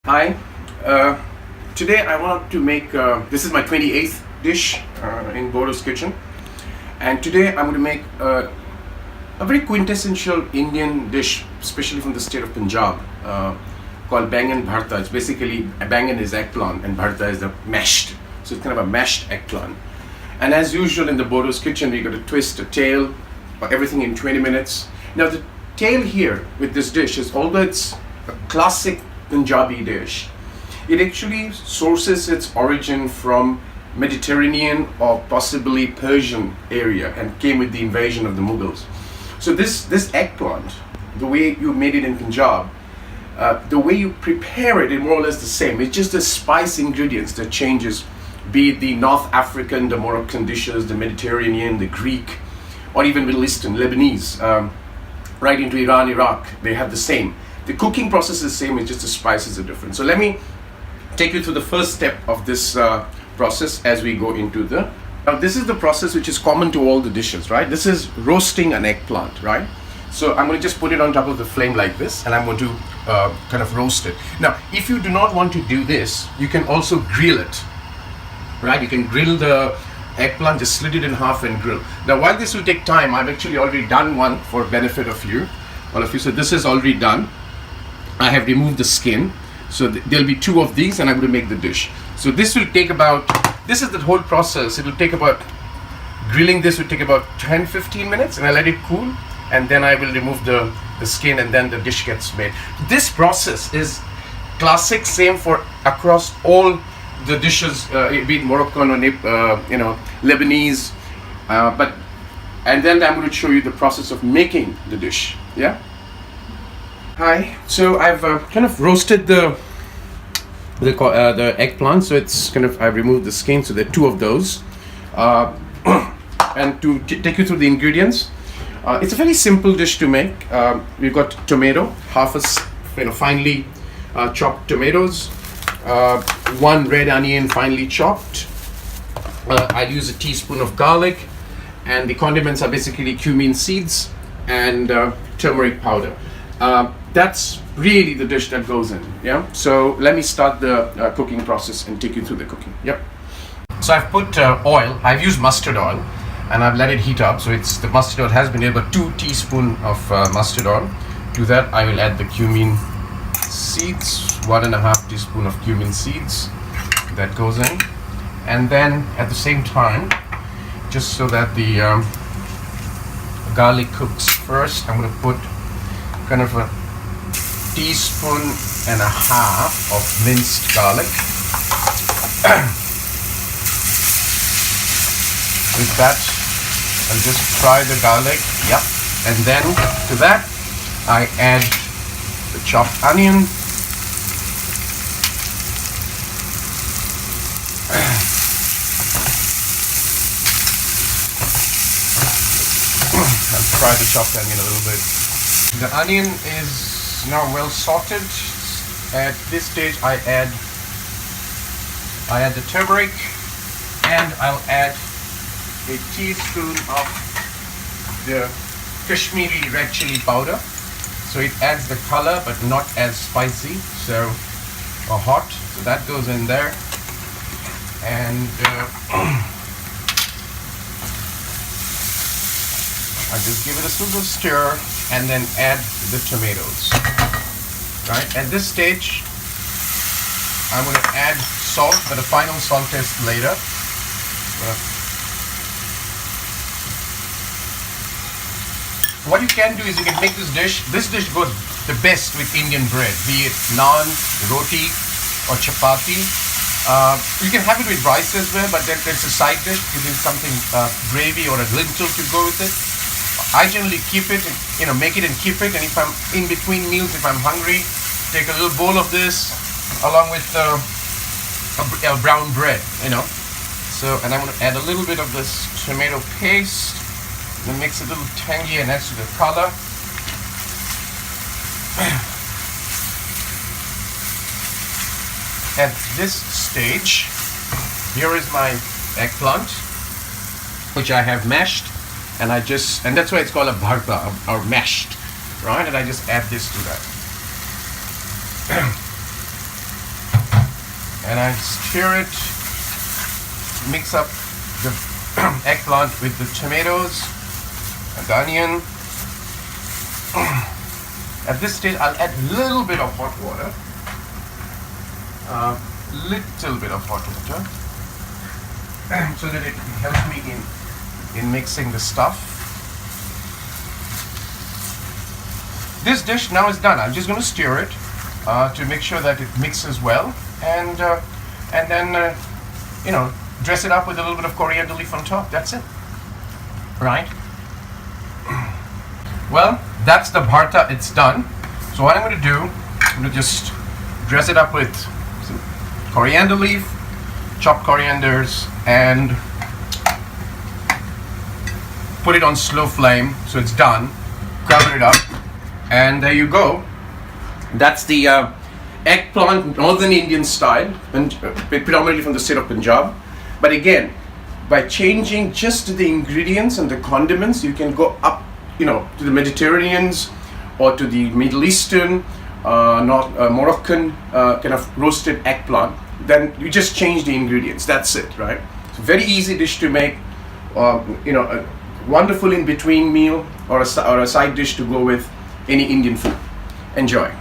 Hi, uh, today I want to make, this is my 28th dish in Bordo's kitchen, and today I'm going to make a very quintessential Indian dish, especially from the state of Punjab, called Baingan Bharta. It's basically, Baingan is eggplant and Bharta is the mashed, so it's kind of a mashed eggplant. And as usual in the Bordo's kitchen, we got to twist the tail, everything in 20 minutes. Now the tail here with this dish is, although it's a classic Punjabi dish, it actually sources its origin from Mediterranean or possibly Persian area and came with the invasion of the Mughals. So this eggplant, the way you made it in Punjab, the way you prepare it is more or less the same. It's just the spice ingredients that changes, be it the North African, the Moroccan dishes, the Mediterranean, the Greek, or even Middle Eastern, Lebanese, right into Iran, Iraq, they have the same. The cooking process is the same, it's just the spices are different. So let me take you through the first step of this process as we go into the... Now this is the process which is common to all the dishes, right? This is roasting an eggplant, right? So I'm going to just put it on top of the flame like this, and I'm going to kind of roast it. Now, if you do not want to do this, you can also grill it, right? You can grill the eggplant, just slit it in half and grill. Now, while this will take time, I've actually already done one for benefit of you, all of you. So this is already done. I have removed the skin, so there'll be two of these, and I'm going to make the dish. So this will take about, this is the whole process. It will take about, grilling this will take about 10-15 minutes, and I let it cool, and then I will remove the skin, and then the dish gets made. This process is classic, same for across all the dishes, be it Moroccan or Lebanese, and then I'm going to show you the process of making the dish. Yeah. Hi. So I've kind of roasted the eggplant. So it's kind of, I've removed the skin. So there are two of those. And to take you through the ingredients, it's a very simple dish to make. We've got tomato, finely chopped tomatoes, one red onion finely chopped. I'll use a teaspoon of garlic, and the condiments are basically cumin seeds and turmeric powder. That's really the dish that goes in. Yeah. So let me start the cooking process and take you through the cooking. Yep. So I've put oil. I've used mustard oil, and I've let it heat up. So it's, the mustard oil has been here, but 2 teaspoons of mustard oil. To that I will add the cumin seeds, 1.5 teaspoon of cumin seeds. That goes in, and then at the same time, just so that the garlic cooks first, I'm going to put kind of a teaspoon and a half of minced garlic. With that, I'll just fry the garlic. Yep. And then to that, I add the chopped onion. I'll fry the chopped onion a little bit. The onion is now well sauteed. At this stage, I add the turmeric, and I'll add a teaspoon of the Kashmiri red chili powder. So it adds the color, but not as spicy, or hot. So that goes in there, and I just give it a simple stir, and then add the tomatoes. Right, at this stage, I'm going to add salt, but the final salt test later. What you can do is you can make this dish. This dish goes the best with Indian bread, be it naan, roti, or chapati. You can have it with rice as well, but then there's a side dish. You need something gravy or a lentil to go with it. I generally keep it, make it and keep it. And if I'm in between meals, if I'm hungry, take a little bowl of this along with a brown bread, So, and I'm going to add a little bit of this tomato paste. And makes it a little tangy and adds to the color. At this stage, here is my eggplant, which I have mashed. And that's why it's called a bharta, or mashed, right? And I just add this to that. and I stir it, mix up the eggplant with the tomatoes and the onion. At this stage, I'll add a little bit of hot water. Little bit of hot water, so that it helps me in mixing the stuff. This dish now is done. I'm just going to stir it to make sure that it mixes well, and then dress it up with a little bit of coriander leaf on top. That's it, right? Well, that's the bharta. It's done. So what I'm going to do, I'm going to just dress it up with some coriander leaf, chopped corianders, and put it on slow flame so it's done. Cover it up, and there you go. That's the eggplant Northern Indian style, and predominantly from the state of Punjab. But again, by changing just the ingredients and the condiments, you can go up, to the Mediterraneans or to the Middle Eastern, Moroccan kind of roasted eggplant. Then you just change the ingredients. That's it, right? It's a very easy dish to make. A wonderful in-between meal or a side dish to go with any Indian food. Enjoy.